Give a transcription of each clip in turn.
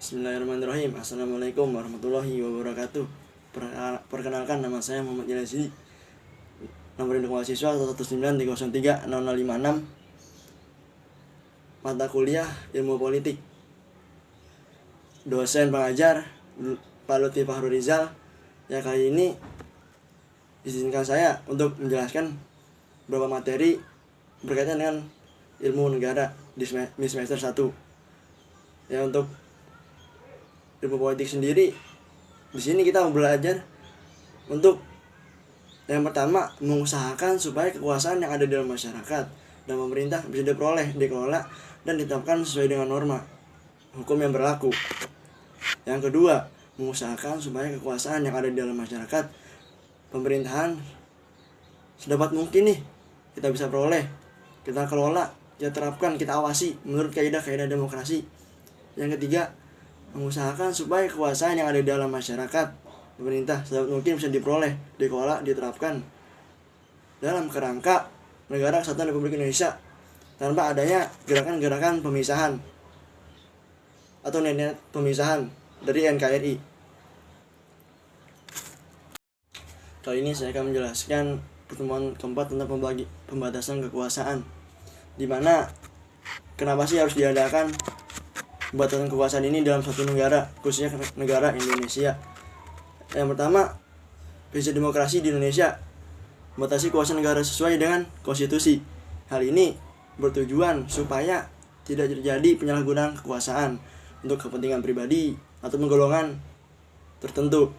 Bismillahirrahmanirrahim. Assalamualaikum warahmatullahi wabarakatuh. Perkenalkan, nama saya Muhammad Yalazi. Nomor induk mahasiswa 193030056. Mata kuliah Ilmu Politik. Dosen pengajar Pak Lutfi Fahru Rizal. Ya, kali ini izinkan saya untuk menjelaskan beberapa materi berkaitan dengan ilmu negara di semester 1. Ya, untuk ilmu politik sendiri, di sini kita belajar untuk yang pertama mengusahakan supaya kekuasaan yang ada di dalam masyarakat dan pemerintah bisa diperoleh, dikelola, dan ditetapkan sesuai dengan norma hukum yang berlaku. Yang kedua, mengusahakan supaya kekuasaan yang ada di dalam masyarakat, pemerintahan sedapat mungkin nih kita bisa peroleh, kita kelola, kita terapkan, kita awasi menurut kaidah-kaidah demokrasi. Yang ketiga, mengusahakan supaya kekuasaan yang ada di dalam masyarakat, pemerintah sedapat mungkin bisa diperoleh, dikelola, diterapkan dalam kerangka Negara Kesatuan Republik Indonesia tanpa adanya gerakan-gerakan pemisahan atau niat pemisahan dari NKRI. Kali ini saya akan menjelaskan pertemuan keempat tentang pembatasan kekuasaan, di mana kenapa sih harus diadakan pembatasan kekuasaan ini dalam suatu negara, khususnya negara Indonesia. Yang pertama, prinsip demokrasi di Indonesia membatasi kekuasaan negara sesuai dengan konstitusi. Hal ini bertujuan supaya tidak terjadi penyalahgunaan kekuasaan untuk kepentingan pribadi atau golongan tertentu.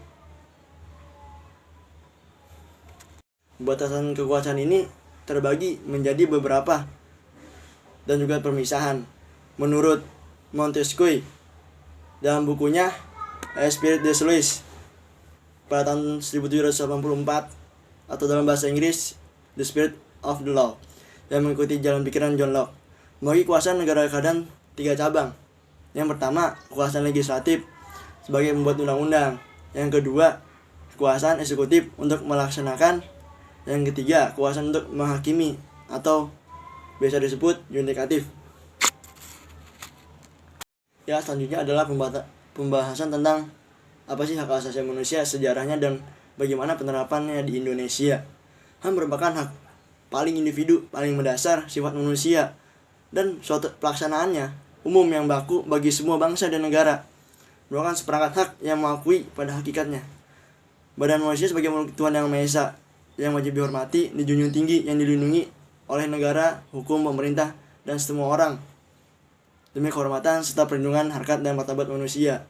Pembatasan kekuasaan ini terbagi menjadi beberapa dan juga permisahan. Menurut Montesquieu dalam bukunya Esprit des Lois pada tahun 1784, atau dalam bahasa Inggris The Spirit of the Law, yang mengikuti jalan pikiran John Locke, membagi kekuasaan negara keadaan 3 cabang. Yang pertama, kekuasaan legislatif sebagai membuat undang-undang. Yang kedua, kekuasaan eksekutif untuk melaksanakan. Yang ketiga, kekuasaan untuk menghakimi atau biasa disebut yudikatif. Ya, selanjutnya adalah pembahasan tentang apa sih hak asasi manusia, sejarahnya, dan bagaimana penerapannya di Indonesia. HAM merupakan hak paling individu, paling mendasar sifat manusia, dan suatu pelaksanaannya umum yang baku bagi semua bangsa dan negara. Merupakan seperangkat hak yang mengakui pada hakikatnya badan manusia sebagai makhluk Tuhan Yang Maha Esa, yang wajib dihormati, dijunjung tinggi, yang dilindungi oleh negara, hukum, pemerintah, dan semua orang demi kehormatan serta perlindungan harkat dan martabat manusia.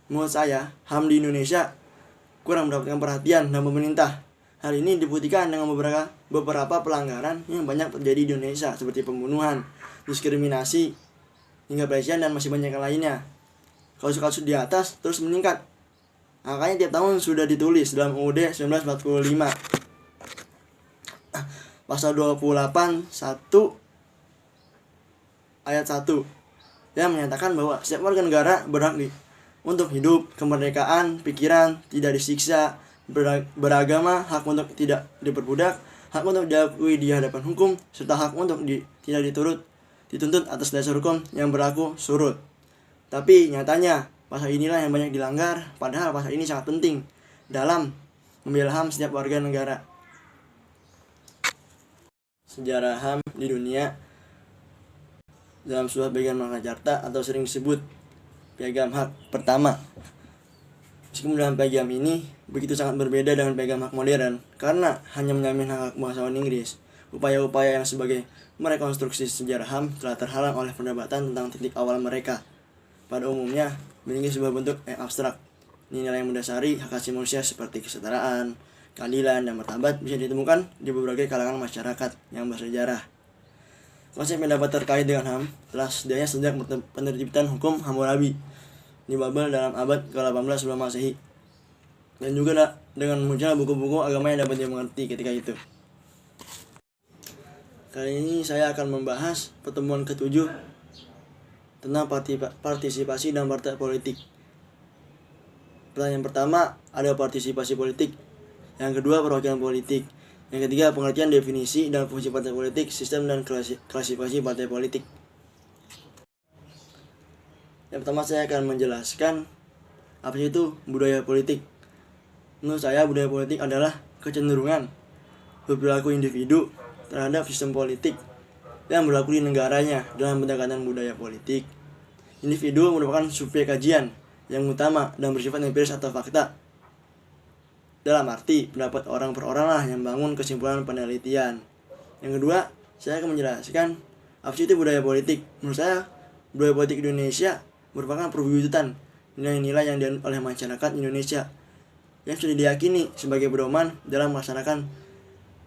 Menurut saya, HAM di Indonesia kurang mendapatkan perhatian dan pemerintah. Hal ini dibuktikan dengan beberapa pelanggaran yang banyak terjadi di Indonesia, seperti pembunuhan, diskriminasi, hingga pelecehan, dan masih banyak yang lainnya. Kasus-kasus di atas terus meningkat. Angkanya tiap tahun sudah ditulis dalam UUD 1945 pasal 28 1 ayat 1 yang menyatakan bahwa setiap warga negara berhak untuk hidup, kemerdekaan pikiran, tidak disiksa, beragama, hak untuk tidak diperbudak, hak untuk diakui di hadapan hukum, serta hak untuk tidak dituntut atas dasar hukum yang berlaku surut. Tapi nyatanya pasal inilah yang banyak dilanggar, padahal pasal ini sangat penting dalam membela HAM setiap warga negara. Sejarah HAM di dunia dalam sebuah piagam Magna Carta atau sering disebut piagam hak pertama. Meskipun dalam piagam ini begitu sangat berbeda dengan piagam hak modern karena hanya menjamin hak bangsawan Inggris, upaya-upaya yang sebagai merekonstruksi sejarah HAM telah terhalang oleh perdebatan tentang titik awal mereka. Pada umumnya memiliki sebuah bentuk yang abstrak. Nilai yang mendasari hak asasi manusia seperti kesetaraan, keadilan, dan martabat bisa ditemukan di berbagai kalangan masyarakat yang bersejarah. Konsep yang dapat terkait dengan HAM telah sedianya sejak penerbitan hukum Hammurabi di Babel dalam abad ke-18 sebelum Masehi, dan juga dengan munculnya buku-buku agama yang dapat dimengerti ketika itu. Kali ini saya akan membahas pertemuan ke-7 tentang partisipasi dan partai politik. Pertanyaan pertama, ada partisipasi politik. Yang kedua, perwakilan politik. Yang ketiga, pengertian definisi dan fungsi partai politik, sistem dan klasifikasi partai politik. Yang pertama saya akan menjelaskan apa sih itu budaya politik. Menurut saya budaya politik adalah kecenderungan berperilaku individu terhadap sistem politik yang berlaku di negaranya dalam pendekatan budaya politik. Individu merupakan subjek kajian yang utama dan bersifat empiris atau fakta. Dalam arti pendapat orang per orang lah yang bangun kesimpulan penelitian. Yang kedua, saya akan menjelaskan apa sih itu budaya politik. Menurut saya, budaya politik Indonesia merupakan perwujudan nilai-nilai yang dianut oleh masyarakat Indonesia yang sudah diyakini sebagai pedoman dalam melaksanakan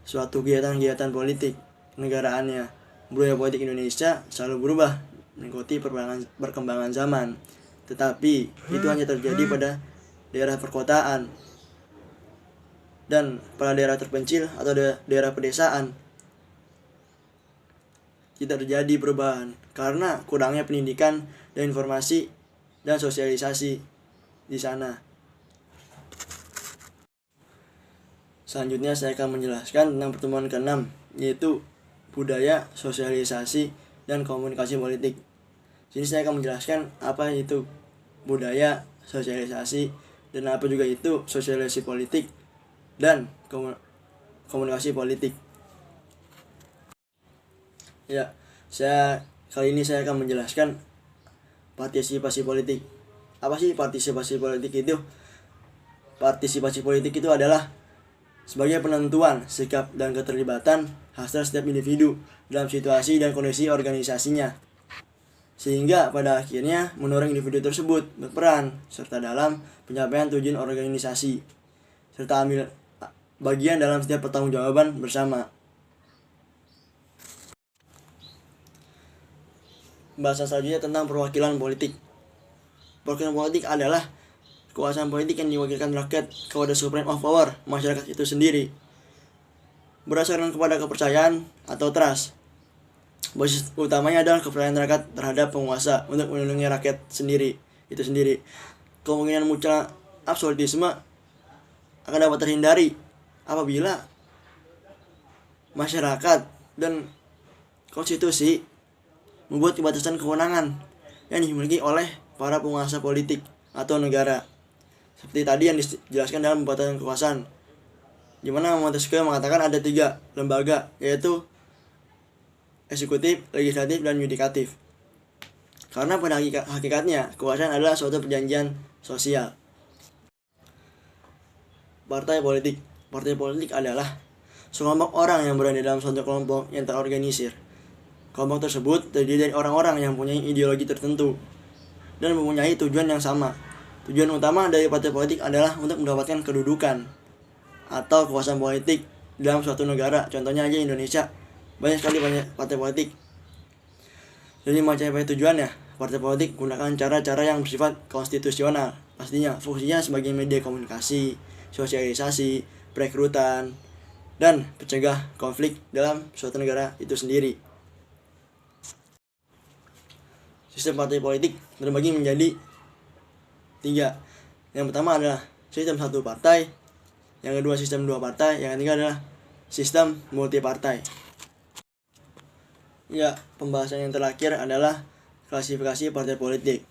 suatu kegiatan-kegiatan politik negaraannya. Budaya politik Indonesia selalu berubah mengikuti perkembangan zaman, tetapi itu hanya terjadi pada daerah perkotaan dan pada daerah terpencil atau daerah pedesaan tidak terjadi perubahan karena kurangnya pendidikan dan informasi dan sosialisasi di sana. Selanjutnya saya akan menjelaskan tentang pertemuan ke-6, yaitu budaya, sosialisasi, dan komunikasi politik. Sini saya akan menjelaskan apa itu budaya, sosialisasi, dan apa juga itu sosialisasi politik dan komunikasi politik. Ya, kali ini saya akan menjelaskan partisipasi politik. Apa sih partisipasi politik itu? Partisipasi politik itu adalah sebagai penentuan sikap dan keterlibatan hasrat setiap individu dalam situasi dan kondisi organisasinya, sehingga pada akhirnya mendorong individu tersebut berperan serta dalam pencapaian tujuan organisasi serta ambil bagian dalam setiap pertanggungjawaban bersama. Bahasan selanjutnya tentang perwakilan politik. Perwakilan politik adalah kekuasaan politik yang diwakilkan rakyat kepada supreme of power, masyarakat itu sendiri, berdasarkan kepada kepercayaan atau trust. Basis utamanya adalah kepercayaan rakyat terhadap penguasa untuk melindungi rakyat itu sendiri. Kemungkinan munculnya absolutisme akan dapat terhindari apabila masyarakat dan konstitusi membuat batasan kewenangan yang dimiliki oleh para penguasa politik atau negara. Seperti tadi yang dijelaskan dalam pembatasan kekuasaan, di mana Montesquieu mengatakan ada 3 lembaga, yaitu eksekutif, legislatif, dan yudikatif. Karena pada hakikatnya kekuasaan adalah suatu perjanjian sosial. Partai politik. Partai politik adalah sekelompok orang yang berada dalam suatu kelompok yang terorganisir. Kelompok tersebut terdiri dari orang-orang yang mempunyai ideologi tertentu dan mempunyai tujuan yang sama. Tujuan utama dari partai politik adalah untuk mendapatkan kedudukan atau kekuasaan politik dalam suatu negara. Contohnya aja Indonesia, banyak sekali partai politik. Jadi mencapai tujuannya, partai politik gunakan cara-cara yang bersifat konstitusional. Pastinya fungsinya sebagai media komunikasi, sosialisasi, perekrutan, dan pencegah konflik dalam suatu negara itu sendiri. Sistem partai politik terbagi menjadi 3. Yang pertama adalah sistem 1 partai, yang kedua sistem 2 partai, yang ketiga adalah sistem multipartai. Ya, pembahasan yang terakhir adalah klasifikasi partai politik.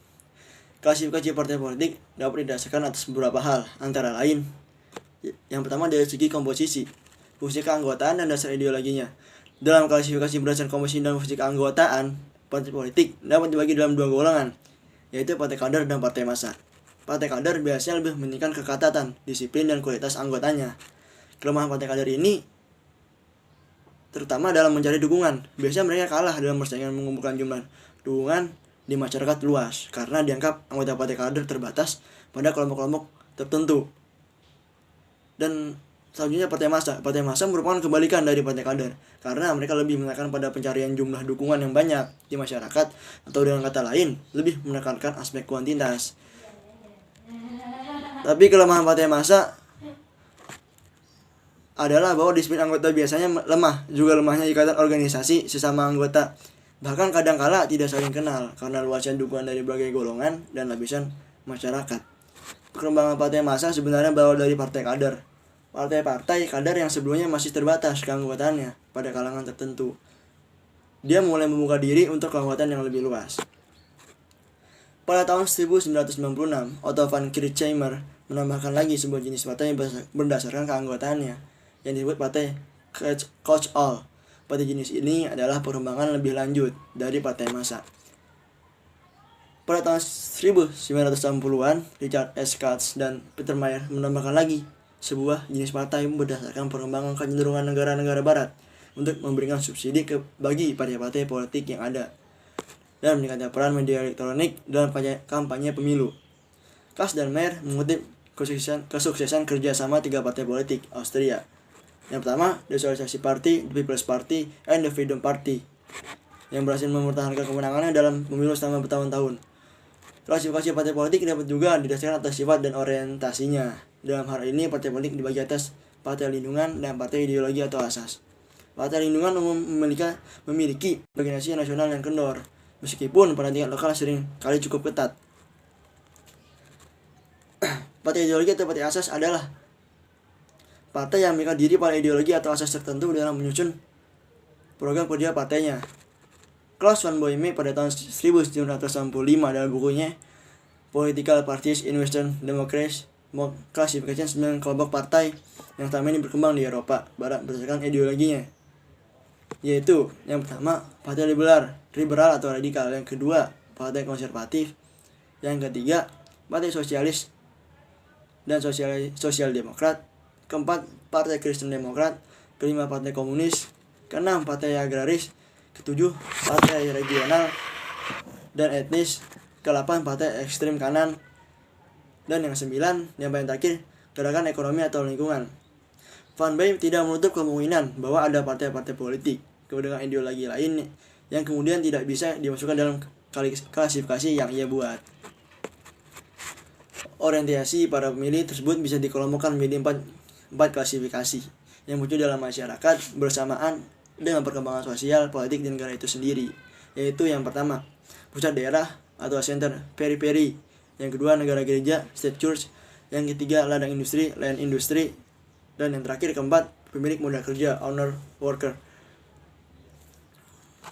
Klasifikasi partai politik dapat didasarkan atas beberapa hal, antara lain yang pertama dari segi komposisi, fungsi keanggotaan, dan dasar ideologinya. Dalam klasifikasi berdasarkan komposisi dan fungsi keanggotaan, partai politik dapat dibagi dalam 2 golongan, yaitu partai kader dan partai massa. Partai kader biasanya lebih mementingkan kekatatan, disiplin, dan kualitas anggotanya. Kelemahan partai kader ini terutama dalam mencari dukungan. Biasanya mereka kalah dalam persaingan mengumpulkan jumlah dukungan di masyarakat luas karena dianggap anggota partai kader terbatas pada kelompok-kelompok tertentu. Dan selanjutnya partai massa. Partai massa merupakan kebalikan dari partai kader karena mereka lebih menekankan pada pencarian jumlah dukungan yang banyak di masyarakat, atau dengan kata lain lebih menekankan aspek kuantitas. Tapi kelemahan partai massa adalah bahwa disiplin anggota biasanya lemah, juga lemahnya ikatan organisasi sesama anggota. Bahkan kadangkala tidak saling kenal karena luasnya dukungan dari berbagai golongan dan lapisan masyarakat. Perkembangan partai massa sebenarnya berawal dari partai kader. Partai-partai kader yang sebelumnya masih terbatas keanggotaannya pada kalangan tertentu, dia mulai membuka diri untuk keanggotaan yang lebih luas. Pada tahun 1996, Otto von Kirchheimer menambahkan lagi sebuah jenis partai berdasarkan keanggotaannya, yang disebut partai Catch-all. Partai jenis ini adalah perkembangan lebih lanjut dari partai massa. Pada tahun 1980-an, Richard S. Katz dan Peter Mayer menambahkan lagi sebuah jenis partai berdasarkan perkembangan kecenderungan negara-negara barat untuk memberikan subsidi bagi partai-partai politik yang ada dan meningkatkan peran media elektronik dalam kampanye pemilu. Katz dan Mayer mengutip kesuksesan kerjasama 3 partai politik Austria. Yang pertama, The Socialist Party, The People's Party, and The Freedom Party, yang berhasil mempertahankan kemenangannya dalam pemilu selama bertahun-tahun. Klasifikasi partai politik dapat juga didasarkan atas sifat dan orientasinya. Dalam hal ini, partai politik dibagi atas partai lindungan dan partai ideologi atau asas. Partai lindungan umum memiliki organisasi nasional yang kendor, meskipun pada tingkat lokal sering kali cukup ketat. Partai ideologi atau partai asas adalah partai yang mengikat diri pada ideologi atau asas tertentu dalam menyusun program kerja partainya. Klaus von Boehme pada tahun 1995 dalam bukunya Political Parties in Western Democracies mengklasifikasikan 9 kelompok partai yang selama ini berkembang di Eropa Barat berdasarkan ideologinya, yaitu yang pertama partai liberal atau radikal, yang kedua partai konservatif, yang ketiga partai sosialis dan sosial demokrat, keempat partai Kristen Demokrat, kelima partai komunis, keenam partai agraris, ketujuh partai regional dan etnis, ke-8 partai ekstrem kanan, dan yang 9 yang paling terakhir gerakan ekonomi atau lingkungan. Van Boehme tidak menutup kemungkinan bahwa ada partai-partai politik dengan ideologi lain yang kemudian tidak bisa dimasukkan dalam klasifikasi yang ia buat. Orientasi para pemilih tersebut bisa dikelompokkan menjadi 4 klasifikasi yang muncul dalam masyarakat bersamaan dengan perkembangan sosial, politik, dan negara itu sendiri, yaitu yang pertama, pusat daerah atau center periphery, yang kedua negara gereja, state church, yang ketiga ladang industri, land industry, dan yang terakhir keempat, pemilik modal kerja, owner worker.